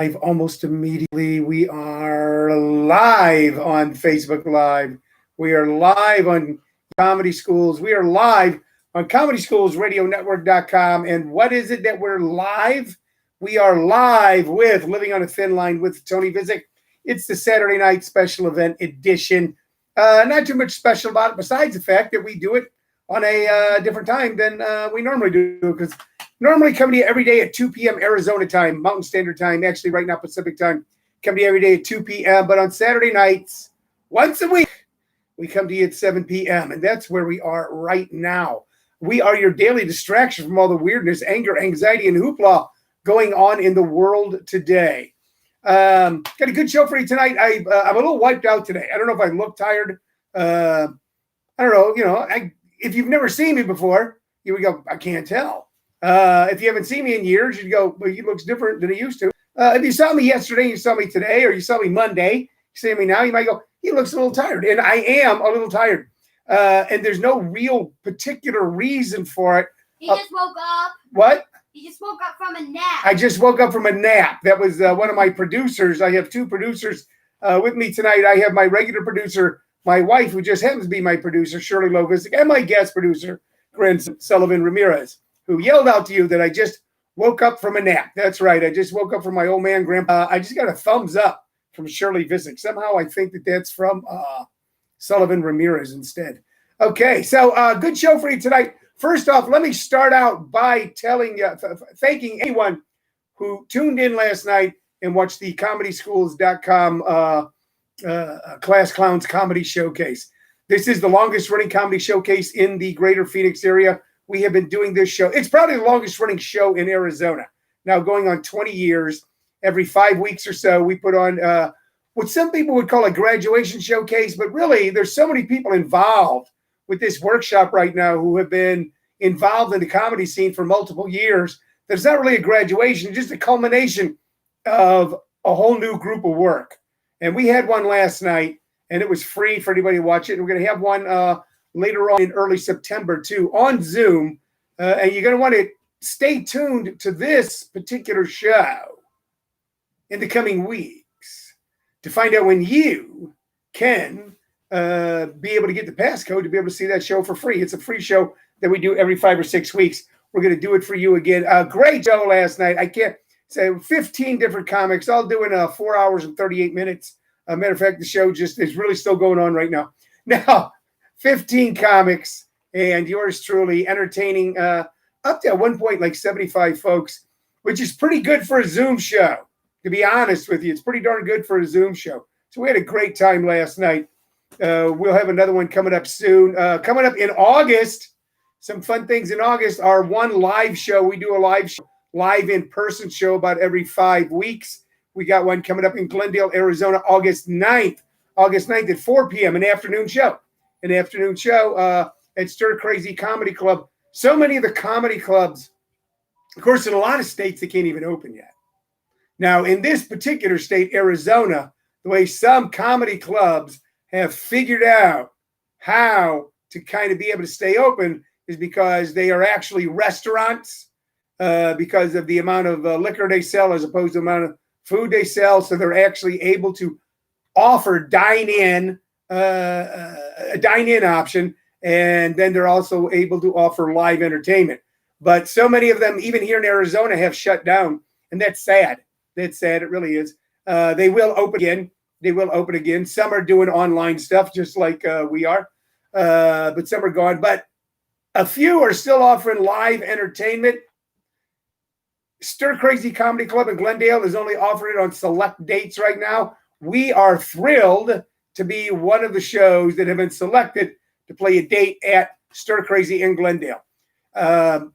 Almost immediately. We are live on Facebook Live. We are live on Comedy Schools. We are live on ComedySchoolsRadioNetwork.com. And what is it that we're live? We are live with Living on a Thin Line with Tony Vicich. It's the Saturday night special event edition. Not too much special about it, besides the fact that we do it on a different time than we normally do, because normally come to you every day at 2 p.m. Arizona time, Mountain Standard Time, actually right now Pacific time. Come to you every day at 2 p.m. But on Saturday nights, once a week, we come to you at 7 p.m. And that's where we are right now. We are your daily distraction from all the weirdness, anger, anxiety, and hoopla going on in the world today. Got a good show for you tonight. I'm a little wiped out today. I don't know if I look tired. I don't know. If you've never seen me before, you would go, I can't tell. If you haven't seen me in years, you'd go, well, he looks different than he used to. If you saw me yesterday, you saw me today, or you saw me Monday, you see me now, you might go, he looks a little tired. And I am a little tired. And there's no real particular reason for it. He just woke up. What? He just woke up from a nap. I just woke up from a nap. That was one of my producers. I have two producers with me tonight. I have my regular producer, my wife, who just happens to be my producer, Shirley Lovisic, and my guest producer, Grant Sullivan Ramirez, who yelled out to you that I just woke up from a nap. That's right. I just woke up from my old man, Grandpa. I just got a thumbs up from Shirley Visick. Somehow I think that that's from Sullivan Ramirez instead. Okay, so good show for you tonight. First off, let me start out by thanking anyone who tuned in last night and watched the ComedySchools.com Class Clowns Comedy Showcase. This is the longest running comedy showcase in the greater Phoenix area. We have been doing this show. It's probably the longest running show in Arizona. Now going on 20 years. Every 5 weeks or so, we put on what some people would call a graduation showcase, but really there's so many people involved with this workshop right now who have been involved in the comedy scene for multiple years. There's not really a graduation, just a culmination of a whole new group of work. And we had one last night, and it was free for anybody to watch it. And we're going to have one later on in early September, too, on Zoom. And you're going to want to stay tuned to this particular show in the coming weeks to find out when you can be able to get the passcode to be able to see that show for free. It's a free show that we do every 5 or 6 weeks. We're going to do it for you again. Great show last night. I can't say 15 different comics, all doing 4 hours and 38 minutes. Matter of fact, the show just is really still going on right now. Now, 15 comics and yours truly entertaining up to at one point like 75 folks, which is pretty good for a Zoom show. To be honest with you, it's pretty darn good for a Zoom show. So we had a great time last night. We'll have another one coming up soon. Coming up in August, some fun things in August. Our one live show, we do a live in-person show about every 5 weeks. We got one coming up in Glendale, Arizona, August 9th. August 9th at 4 p.m., an afternoon show. At Stir Crazy Comedy Club. So many of the comedy clubs, of course, in a lot of states, they can't even open yet. Now, in this particular state, Arizona, the way some comedy clubs have figured out how to kind of be able to stay open is because they are actually restaurants because of the amount of liquor they sell as opposed to the amount of food they sell. So they're actually able to offer a dine-in option, and then they're also able to offer live entertainment. But so many of them, even here in Arizona, have shut down, and that's sad. That's sad. It really is. They will open again. Some are doing online stuff just like we are, but some are gone. But a few are still offering live entertainment. Stir Crazy Comedy Club in Glendale is only offering it on select dates right now. We are thrilled to be one of the shows that have been selected to play a date at Stir Crazy in Glendale.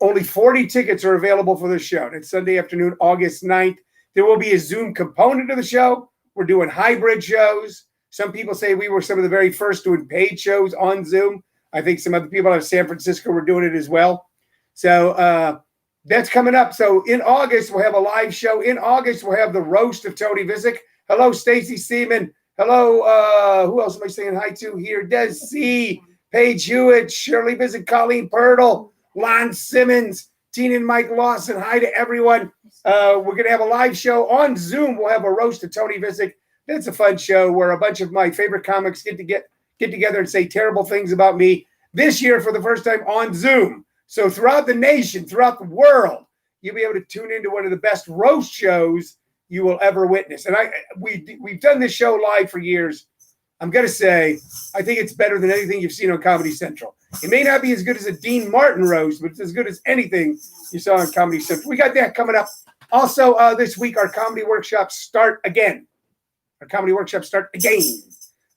Only 40 tickets are available for the show. It's Sunday afternoon, August 9th. There will be a Zoom component of the show. We're doing hybrid shows. Some people say we were some of the very first doing paid shows on Zoom. I think some other people out of San Francisco were doing it as well. So that's coming up. So in August, we'll have a live show. In August, we'll have the roast of Tony Vicich. Hello, Stacy Seaman. Hello, who else am I saying hi to here? Des C., Paige Hewitt, Shirley Vicich, Colleen Pirtle, Lon Simmons, Tina and Mike Lawson. Hi to everyone. We're going to have a live show on Zoom. We'll have a roast of Tony Vicich. It's a fun show where a bunch of my favorite comics get together and say terrible things about me. This year, for the first time, on Zoom. So throughout the nation, throughout the world, you'll be able to tune into one of the best roast shows you will ever witness. And we've done this show live for years. I'm going to say, I think it's better than anything you've seen on Comedy Central. It may not be as good as a Dean Martin roast, but it's as good as anything you saw on Comedy Central. We got that coming up. Also, this week, our comedy workshops start again.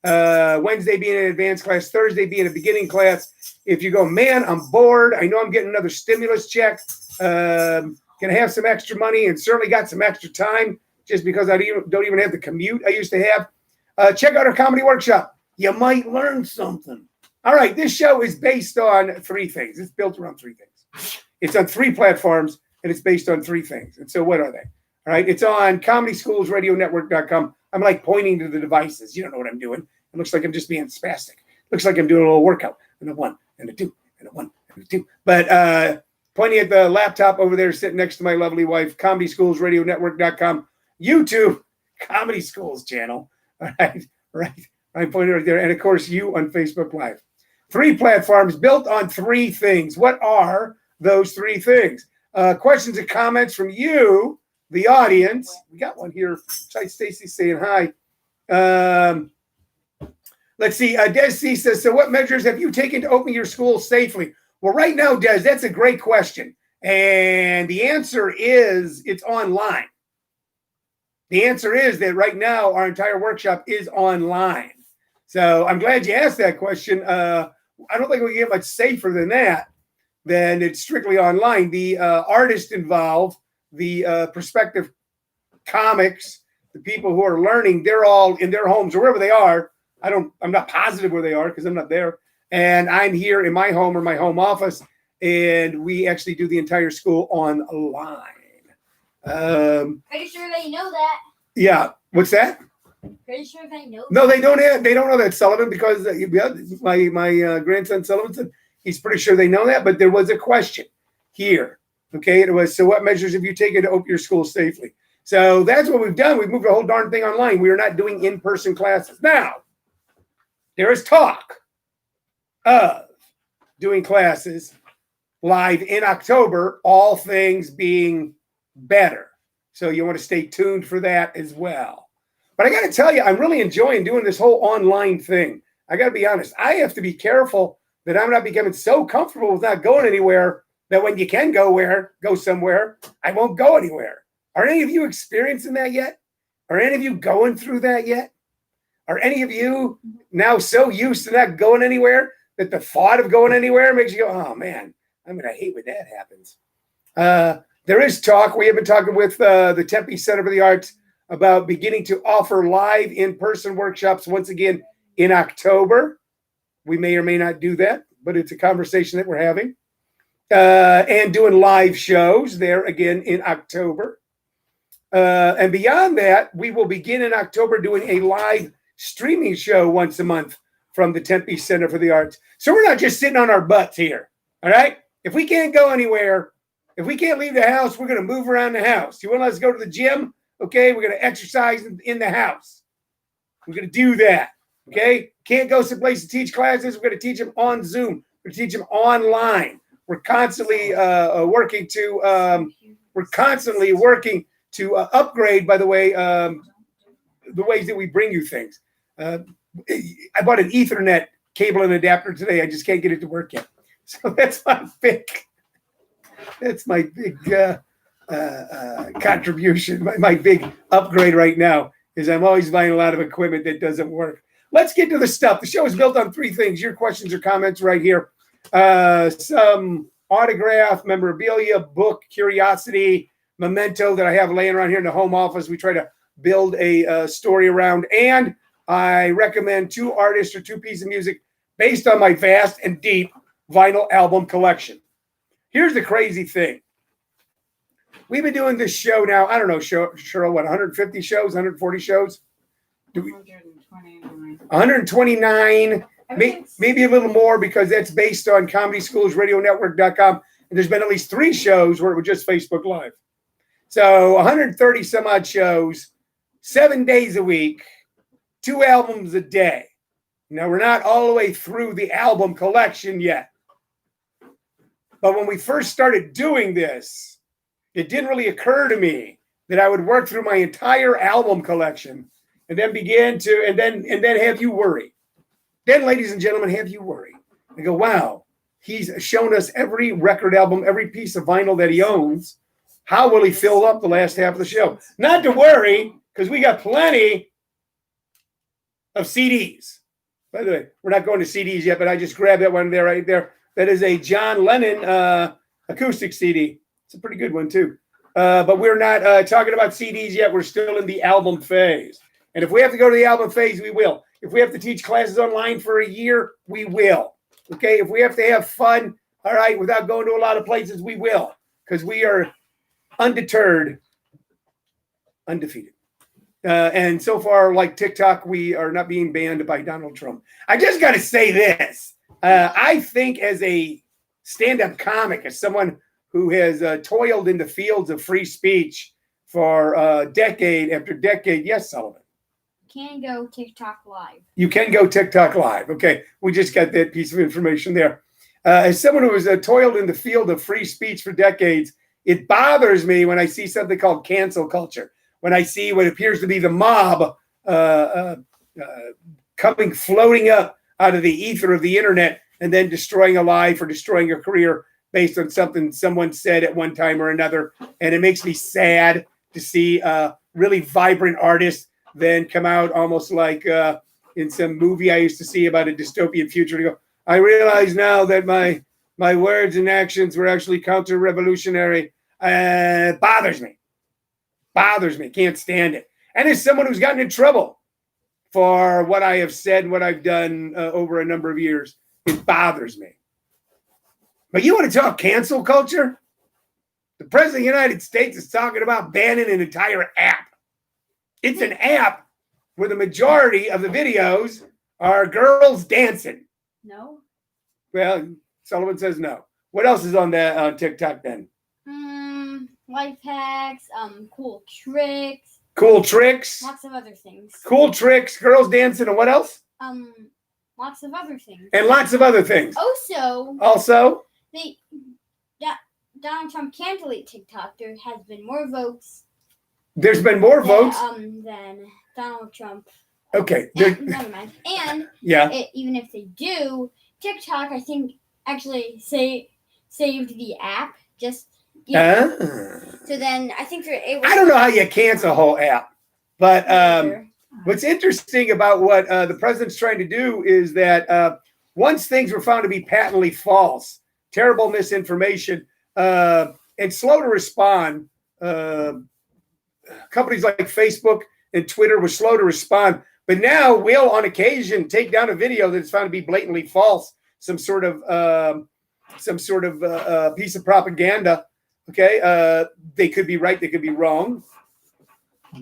Wednesday being an advanced class, Thursday being a beginning class. If you go, man, I'm bored. I know I'm getting another stimulus check. Gonna have some extra money and certainly got some extra time just because I don't even have the commute I used to have. Check out our comedy workshop. You might learn something. All right, this show is based on three things. It's built around three things. It's on three platforms, and it's based on three things. And so what are they? All right, it's on ComedySchoolsRadioNetwork.com. I'm like pointing to the devices. You don't know what I'm doing. It looks like I'm just being spastic. It looks like I'm doing a little workout. And a one, and a two, and a one, and a two. But pointing at the laptop over there sitting next to my lovely wife, ComedySchoolsRadioNetwork.com, YouTube, Comedy Schools channel. All right. I'm pointing right there. And, of course, you on Facebook Live. Three platforms built on three things. What are those three things? Questions and comments from you, the audience. We got one here. Stacy saying hi. Let's see. Des C says, so what measures have you taken to open your school safely? Well, right now, Des, that's a great question. And the answer is it's online. The answer is that right now our entire workshop is online. So I'm glad you asked that question. I don't think we can get much safer than that. Then it's strictly online. The artists involved, the prospective comics, the people who are learning, they're all in their homes or wherever they are. I'm not positive where they are because I'm not there. And I'm here in my home or my home office, and we actually do the entire school online. Pretty sure they know that. Yeah. What's that? Pretty sure they know. No, they don't know that, Sullivan, because my grandson Sullivan said he's pretty sure they know that. But there was a question here. Okay, it was, so what measures have you taken to open your school safely? So that's what we've done. We've moved the whole darn thing online. We are not doing in-person classes now. There is talk of doing classes live in October, all things being better. So you want to stay tuned for that as well. But I got to tell you, I'm really enjoying doing this whole online thing. I got to be honest. I have to be careful that I'm not becoming so comfortable with not going anywhere that when you can go somewhere, I won't go anywhere. Are any of you experiencing that yet? Are any of you going through that yet? Are any of you now so used to not going anywhere that the thought of going anywhere makes you go, oh, man, I hate when that happens. There is talk. We have been talking with the Tempe Center for the Arts about beginning to offer live in-person workshops once again in October. We may or may not do that, but it's a conversation that we're having. And doing live shows there again in October. And beyond that, we will begin in October doing a live streaming show once a month from the Tempe Center for the Arts. So we're not just sitting on our butts here, all right? If we can't go anywhere, if we can't leave the house, we're going to move around the house. You want to let us go to the gym? Okay, we're going to exercise in the house. We're going to do that, okay? Can't go someplace to teach classes. We're going to teach them on Zoom. We're going to teach them online. We're constantly working to upgrade, by the way, the ways that we bring you things. I bought an Ethernet cable and adapter today. I just can't get it to work yet. So that's my big contribution. My big upgrade right now is I'm always buying a lot of equipment that doesn't work. Let's get to the stuff. The show is built on three things. Your questions or comments right here. Some autograph, memorabilia, book, curiosity, memento that I have laying around here in the home office. We try to build a story around. And I recommend two artists or two pieces of music based on my vast and deep vinyl album collection. Here's the crazy thing. We've been doing this show now, I don't know, Cheryl, what, 150 shows, 140 shows? 129, maybe a little more because that's based on ComedySchoolsRadioNetwork.com. And there's been at least 3 shows where it was just Facebook Live. So 130 some odd shows, 7 days a week, 2 albums a day. Now, we're not all the way through the album collection yet. But when we first started doing this, it didn't really occur to me that I would work through my entire album collection and then and then have you worry. Then, ladies and gentlemen, have you worry. I go, wow, he's shown us every record album, every piece of vinyl that he owns. How will he fill up the last half of the show? Not to worry, because we got plenty of CDs. By the way, we're not going to CDs yet, but I just grabbed that one there, right there. That is a John Lennon acoustic CD. It's a pretty good one, too. But we're not talking about CDs yet. We're still in the album phase. And if we have to go to the album phase, we will. If we have to teach classes online for a year, we will. Okay? If we have to have fun, all right, without going to a lot of places, we will. Because we are undeterred, undefeated. And so far, like TikTok, we are not being banned by Donald Trump. I just got to say this. I think as a stand-up comic, as someone who has toiled in the fields of free speech for decade after decade. Yes, Sullivan. Can go TikTok live. You can go TikTok live. Okay, we just got that piece of information there. As someone who has toiled in the field of free speech for decades, it bothers me when I see something called cancel culture. When I see what appears to be the mob floating up out of the ether of the internet and then destroying a life or destroying a career based on something someone said at one time or another. And it makes me sad to see really vibrant artists then come out almost like in some movie I used to see about a dystopian future to go, I realize now that my words and actions were actually counter-revolutionary. Bothers me. Can't stand it. And as someone who's gotten in trouble for what I have said and what I've done over a number of years, it bothers me. But you want to talk cancel culture? The President of the United States is talking about banning an entire app. It's an app where the majority of the videos are girls dancing. No. Well, Sullivan says no. What else is on TikTok then? Life hacks, cool tricks. Cool tricks. Lots of other things. Cool tricks, girls dancing, and what else? Lots of other things. And lots of other things. Also, Donald Trump can't delete TikTok. There has been more votes. There's been more votes than Donald Trump. Okay. Never mind. And yeah, even if they do, TikTok, I think, actually saved the app. Just so then I think they're able. I don't know how you cancel a whole app, but what's interesting about what the president's trying to do is that once things were found to be patently false, terrible misinformation, and slow to respond, companies like Facebook and Twitter were slow to respond, but now will on occasion take down a video that's found to be blatantly false, some sort of piece of propaganda. Okay, they could be right, they could be wrong,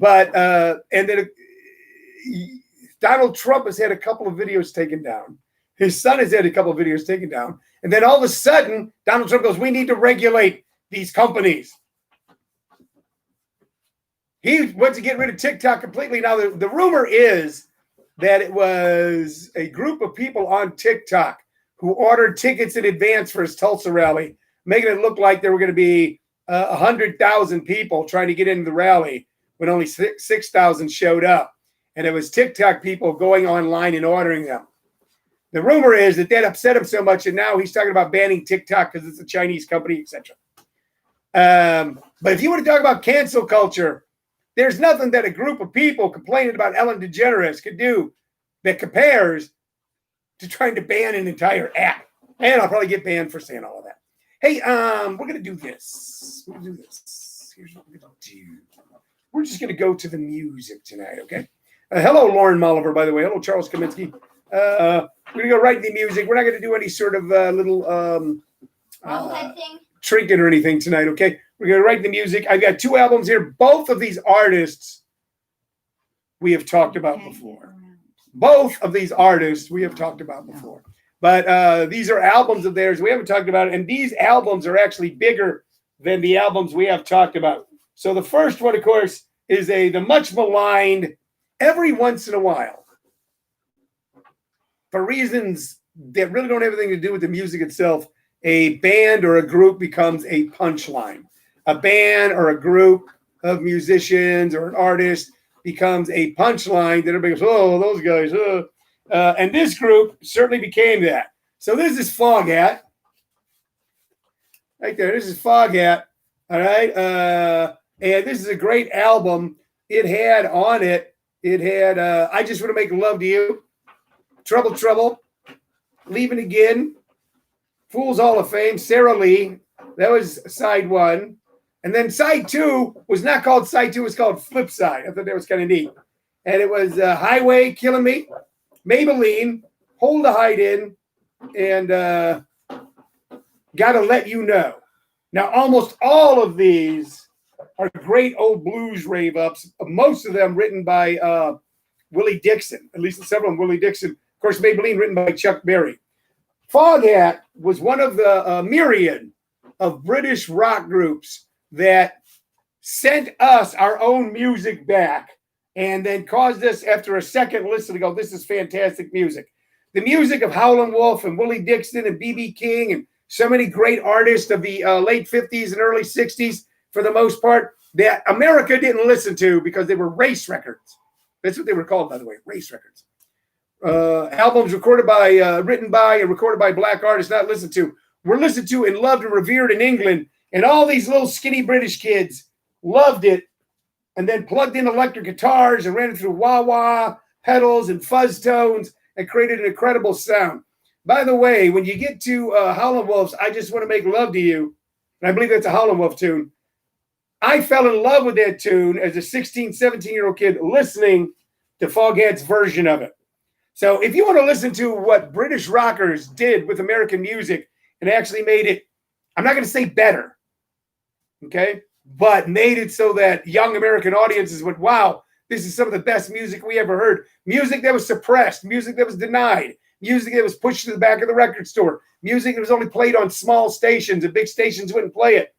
but and then Donald Trump has had a couple of videos taken down. His son has had a couple of videos taken down, and then all of a sudden, Donald Trump goes, "We need to regulate these companies." He wants to get rid of TikTok completely. Now, the rumor is that it was a group of people on TikTok who ordered tickets in advance for his Tulsa rally, making it look like there were going to be 100,000 people trying to get into the rally when only 6,000 showed up. And it was TikTok people going online and ordering them. The rumor is that upset him so much, and now he's talking about banning TikTok because it's a Chinese company, etc. But if you want to talk about cancel culture, there's nothing that a group of people complaining about Ellen DeGeneres could do that compares to trying to ban an entire app. And I'll probably get banned for saying all of that. Hey, we're going to do this. Here's what we're going to do. We're just going to go to the music tonight, okay? Hello, Lauren Molliver, by the way. Hello, Charles Kaminsky. We're going to go right into the music. We're not going to do any sort of little trinket or anything tonight, okay? We're going to write the music. I've got 2 albums here. Both of these artists we have talked about before. Both of these artists we have talked about before. But these are albums of theirs we haven't talked about. And these albums are actually bigger than the albums we have talked about. So the first one, of course, is the much maligned every once in a while, for reasons that really don't have anything to do with the music itself, a band or a group becomes a punchline. A band or a group of musicians or an artist becomes a punchline that everybody goes, oh, those guys. And this group certainly became that. So this is Foghat. Right there. This is Foghat. All right. And this is a great album. It had on it, I Just Want to Make Love to You, Trouble, Trouble, Leaving Again, Fools Hall of Fame, Sarah Lee. That was side one. And then side two was not called side two, it was called Flip Side. I thought that was kind of neat. And it was Highway, Killing Me, Maybelline, Hold the Hide In, and Gotta Let You Know. Now, almost all of these are great old blues rave ups, most of them written by Willie Dixon, at least several of them, Willie Dixon. Of course, Maybelline written by Chuck Berry. Foghat was one of the myriad of British rock groups that sent us our own music back and then caused us, after a second listen, to go, this is fantastic music. The music of Howlin' Wolf and Willie Dixon and B.B. King and so many great artists of the late 50s and early 60s, for the most part, that America didn't listen to because they were race records. That's what they were called, by the way, race records. Albums recorded by, written by, and recorded by black artists, not listened to, were listened to and loved and revered in England. And all these little skinny British kids loved it, and then plugged in electric guitars and ran it through wah-wah pedals and fuzz tones and created an incredible sound. By the way, when you get to Howlin' Wolf's I Just Want to Make Love to You, and I believe that's a Howlin' Wolf tune, I fell in love with that tune as a 16, 17-year-old kid listening to Foghat's version of it. So if you want to listen to what British rockers did with American music and actually made it, I'm not going to say better, okay, but made it so that young American audiences went, wow, this is some of the best music we ever heard. Music that was suppressed, music that was denied, music that was pushed to the back of the record store, music that was only played on small stations and big stations wouldn't play it.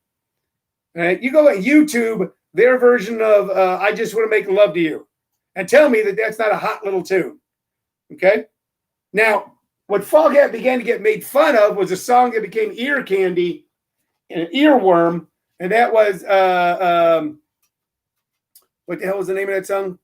All right, you go at YouTube, their version of I Just Want to Make Love to You, and tell me that that's not a hot little tune. Okay? Now, what Foghat began to get made fun of was a song that became ear candy and an earworm, and that was, what the hell was the name of that song?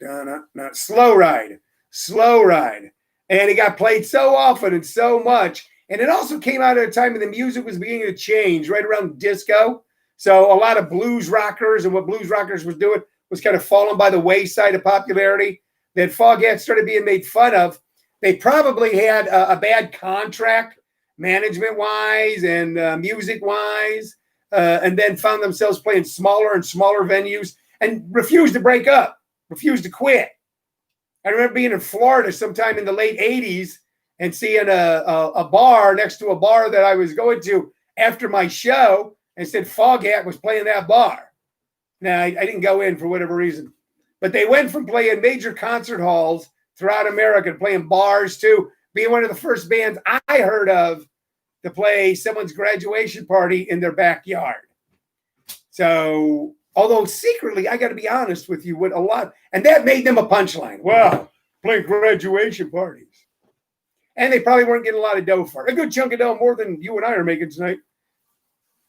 Slow Ride. Slow Ride. And it got played so often and so much. And it also came out at a time when the music was beginning to change, right around disco. So a lot of blues rockers and what blues rockers was doing was kind of falling by the wayside of popularity. That Foghat started being made fun of. They probably had a bad contract, management-wise and music-wise, and then found themselves playing smaller and smaller venues and refused to break up, refused to quit. I remember being in Florida sometime in the late 80s and seeing a bar next to a bar that I was going to after my show, and said Foghat was playing that bar. Now, I didn't go in for whatever reason. But they went from playing major concert halls throughout America and playing bars to being one of the first bands I heard of to play someone's graduation party in their backyard. So, although secretly, I got to be honest with you, with a lot, and that made them a punchline. Wow, playing graduation parties. And they probably weren't getting a lot of dough for it. A good chunk of dough, more than you and I are making tonight.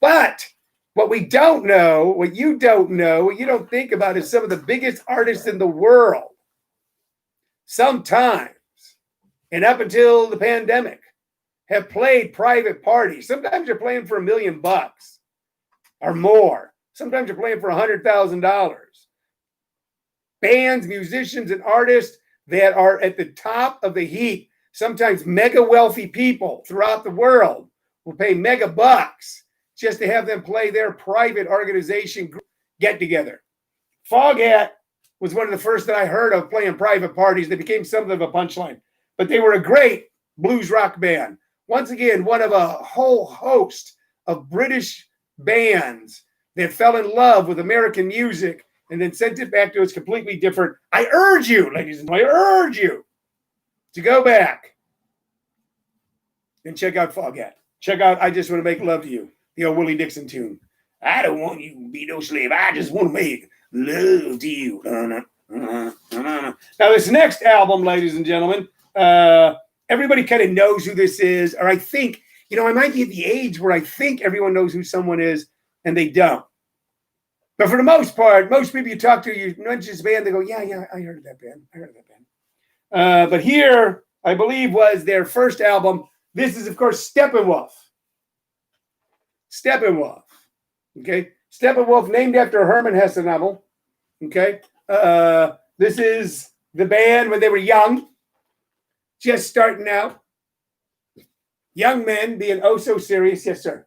But what we don't know, what you don't know, what you don't think about is some of the biggest artists in the world, sometimes, and up until the pandemic, have played private parties. Sometimes you're playing for $1 million or more. Sometimes you're playing for $100,000. Bands, musicians, and artists that are at the top of the heap, sometimes mega wealthy people throughout the world will pay mega bucks just to have them play their private organization get together. Foghat was one of the first that I heard of playing private parties. They became something of a punchline, but they were a great blues rock band. Once again, one of a whole host of British bands that fell in love with American music and then sent it back to its completely different. I urge you, ladies and gentlemen, I urge you to go back and check out Foghat. Check out I Just Want to Make Love to You, the old Willie Dixon tune. I don't want you to be no slave. I just want to make love to you. Now, this next album, ladies and gentlemen, everybody kind of knows who this is, or I think, I might be at the age where I think everyone knows who someone is, and they don't. But for the most part, most people you talk to, you mention this band, they go, yeah, I heard of that band. But here, I believe, was their first album. This is, of course, Steppenwolf. Steppenwolf. Okay? Steppenwolf, named after a Hermann Hesse novel. Okay? This is the band when they were young, just starting out. Young men being oh so serious. Yes, sir.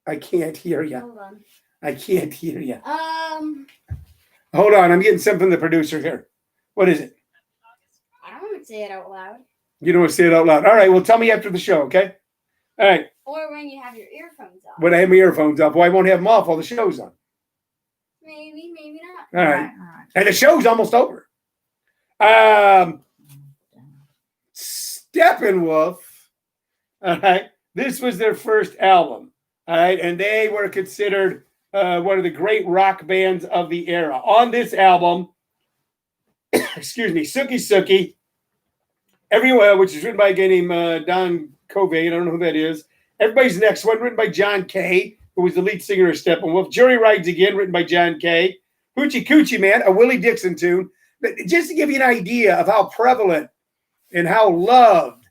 I can't hear you. Hold on. I can't hear you. Hold on. I'm getting something from the producer here. What is it? I don't want to say it out loud. You don't want to say it out loud. All right. Well, tell me after the show, okay? All right. Or when you have your earphones off. When I have my earphones off. Well, I won't have them off while the show's on. Maybe, maybe not. All right. And the show's almost over. Steppenwolf. All right. This was their first album. All right. And they were considered one of the great rock bands of the era. On this album, excuse me, Sookie Sookie, Everywhere, which is written by a guy named Don Covey. I don't know who that is. Everybody's Next One, written by John Kay, who was the lead singer of Steppenwolf. Jury Rides Again, written by John Kay. Hoochie Coochie Man, a Willie Dixon tune. But just to give you an idea of how prevalent and how loved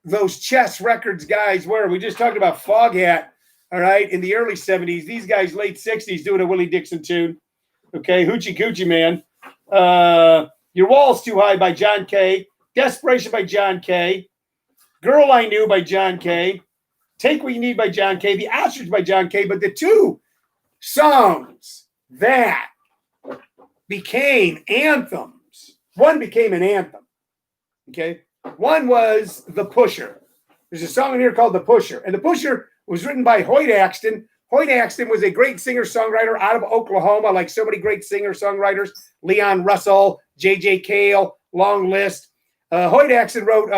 those Chess Records guys were. We just talked about Foghat, all right, in the early 70s. These guys, late 60s, doing a Willie Dixon tune. Okay, Hoochie Coochie Man. Your Wall's Too High by John Kay. Desperation by John Kay. Girl I Knew by John Kay. Take What You Need by John Kay. The Ostrich by John Kay. But the two songs that became anthems, one became an anthem. Okay? One was The Pusher. There's a song in here called The Pusher. And The Pusher was written by Hoyt Axton. Hoyt Axton was a great singer-songwriter out of Oklahoma, like so many great singer-songwriters. Leon Russell, J.J. Cale, long list. Hoyt Axton wrote,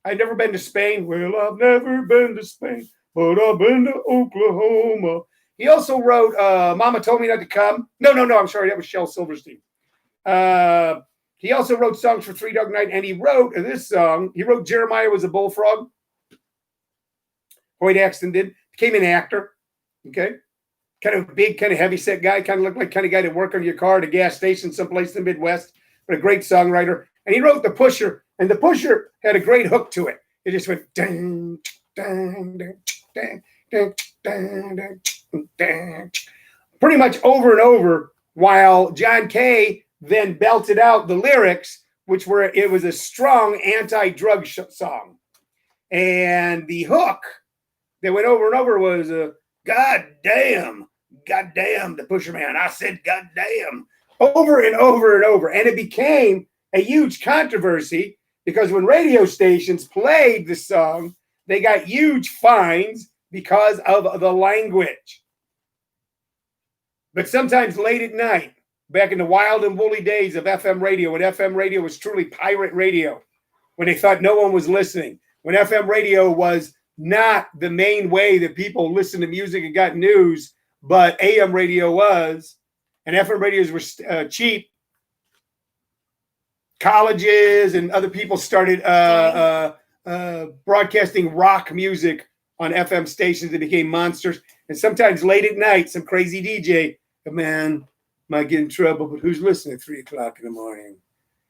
I've never been to Spain. Well, I've never been to Spain, but I've been to Oklahoma. He also wrote Mama Told Me Not to Come. No, I'm sorry. That was Shel Silverstein. He also wrote songs for Three Dog Night, and he wrote this song. He wrote Jeremiah Was a Bullfrog. Hoyt Axton did. Became an actor. Okay. Kind of big, kind of heavy set guy. Kind of looked like kind of guy that worked on your car at a gas station someplace in the Midwest. But a great songwriter. And he wrote The Pusher. And The Pusher had a great hook to it. It just went dang, dang, dang, dang, dang, dang, dang, dang, pretty much over and over, while John Kay then belted out the lyrics, it was a strong anti-drug song. And the hook that went over and over was God damn, the Pusher Man. I said, God damn, over and over and over. And it became a huge controversy because when radio stations played the song, they got huge fines because of the language. But sometimes late at night, back in the wild and woolly days of FM radio, when FM radio was truly pirate radio, when they thought no one was listening, when FM radio was not the main way that people listened to music and got news, but AM radio was, and FM radios were cheap, colleges and other people started broadcasting rock music on FM stations that became monsters. And sometimes late at night, some crazy DJ, man, might get in trouble, but who's listening at 3 o'clock in the morning?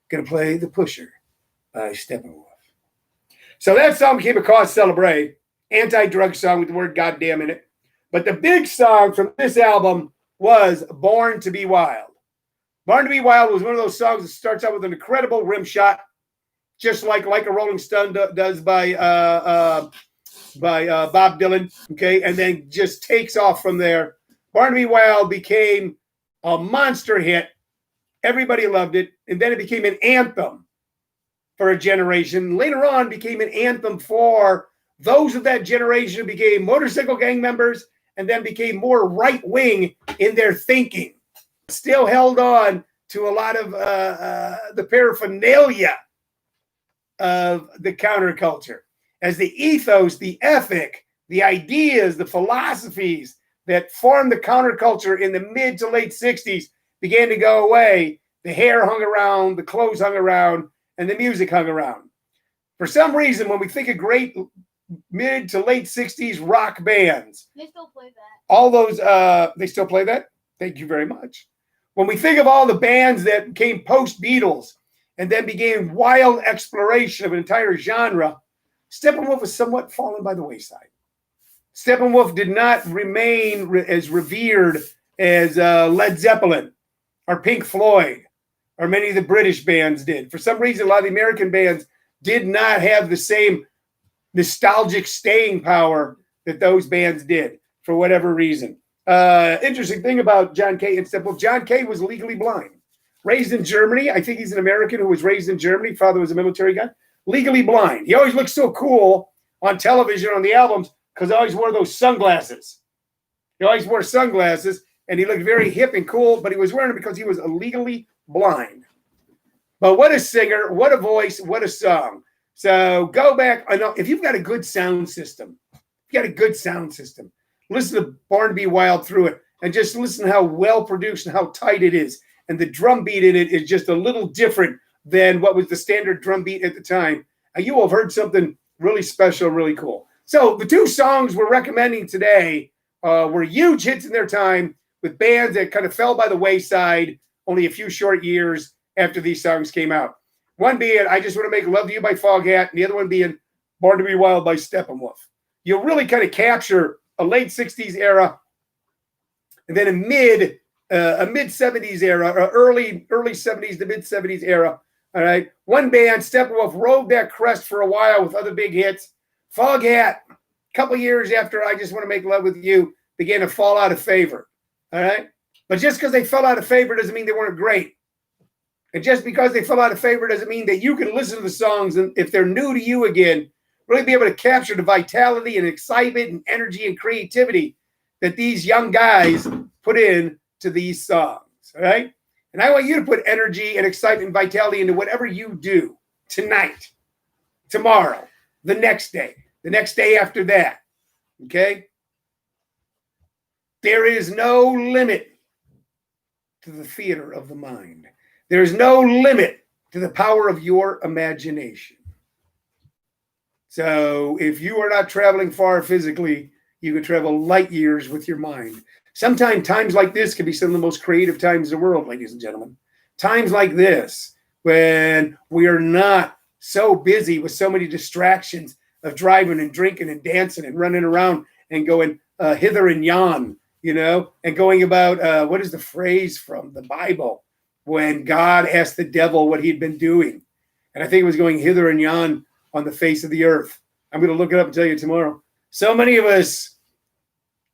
Gonna play The Pusher by Steppenwolf. So that song became a cause celebrate, anti-drug song with the word goddamn in it. But the big song from this album was Born to Be Wild. Born to Be Wild was one of those songs that starts out with an incredible rim shot, just like a Rolling Stone does by Bob Dylan, okay, and then just takes off from there. Born to Be Wild became a monster hit. Everybody loved it, and then it became an anthem for a generation. Later on, became an anthem for those of that generation who became motorcycle gang members and then became more right-wing in their thinking. Still held on to a lot of the paraphernalia of the counterculture. as the ethos, the ethic, the ideas, the philosophies that formed the counterculture in the mid to late 60s began to go away, the hair hung around, the clothes hung around, and the music hung around. For some reason, when we think of great mid to late 60s rock bands, They still play that. all those, they still play that? Thank you very much. When we think of all the bands that came post-Beatles and then began wild exploration of an entire genre, Steppenwolf was somewhat fallen by the wayside. Steppenwolf did not remain as revered as Led Zeppelin or Pink Floyd or many of the British bands did. For some reason, a lot of the American bands did not have the same nostalgic staying power that those bands did for whatever reason. Interesting thing about John Kay and Steppenwolf, John Kay was legally blind. Raised in Germany. I think he's an American who was raised in Germany. Father was a military guy. Legally blind. He always looked so cool on television on the albums because he always wore those sunglasses. He always wore sunglasses, and he looked very hip and cool, but he was wearing them because he was legally blind. But what a singer, what a voice, what a song. So go back. I know if you've got a good sound system, listen to Born to Be Wild through it, and just listen to how well produced and how tight it is. And the drum beat in it is just a little different than what was the standard drum beat at the time. And you will have heard something really special, really cool. So the two songs we're recommending today were huge hits in their time with bands that kind of fell by the wayside only a few short years after these songs came out. One being I Just Want to Make Love to You by Foghat, and the other one being Born to Be Wild by Steppenwolf. You'll really kind of capture a late 60s era and then a mid 70s era, or early 70s to mid 70s era. All right. One band, Steppenwolf, rode that crest for a while with other big hits. Foghat, a couple years after I Just Want to Make Love with You, began to fall out of favor. All right. But just because they fell out of favor doesn't mean they weren't great. And just because they fell out of favor doesn't mean that you can listen to the songs and if they're new to you again, really be able to capture the vitality and excitement and energy and creativity that these young guys put in to these songs. All right. And I want you to put energy and excitement and vitality into whatever you do tonight, tomorrow, the next day after that. Okay? There is no limit to the theater of the mind. There is no limit to the power of your imagination. So if you are not traveling far physically, you can travel light years with your mind. Sometimes times like this can be some of the most creative times in the world, ladies and gentlemen. Times like this, when we are not so busy with so many distractions of driving and drinking and dancing and running around and going hither and yon, and going about, what is the phrase from the Bible when God asked the devil what he'd been doing? And I think it was going hither and yon on the face of the earth. I'm going to look it up and tell you tomorrow. So many of us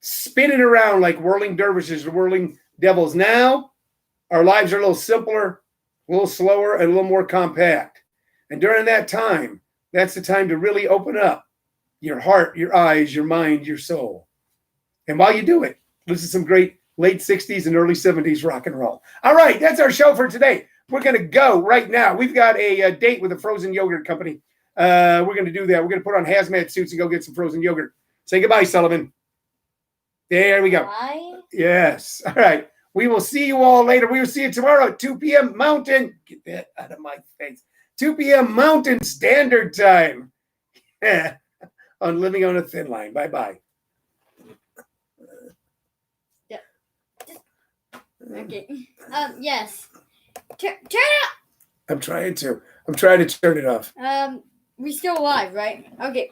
spinning around like whirling dervishes or whirling devils. Now, our lives are a little simpler, a little slower, and a little more compact. And during that time, that's the time to really open up your heart, your eyes, your mind, your soul. And while you do it, listen to some great late 60s and early 70s rock and roll. All right, that's our show for today. We're going to go right now. We've got a date with a frozen yogurt company. We're going to do that. We're going to put on hazmat suits and go get some frozen yogurt. Say goodbye, Sullivan. There we go. Bye. Yes. All right. We will see you all later. We will see you tomorrow at 2 p.m. Mountain. Get that out of my face. 2 p.m. Mountain Standard Time. On Living on a Thin Line. Bye-bye. Yep. Okay. Yes. Turn it I'm trying to turn it off. up. We're still alive, right? Okay.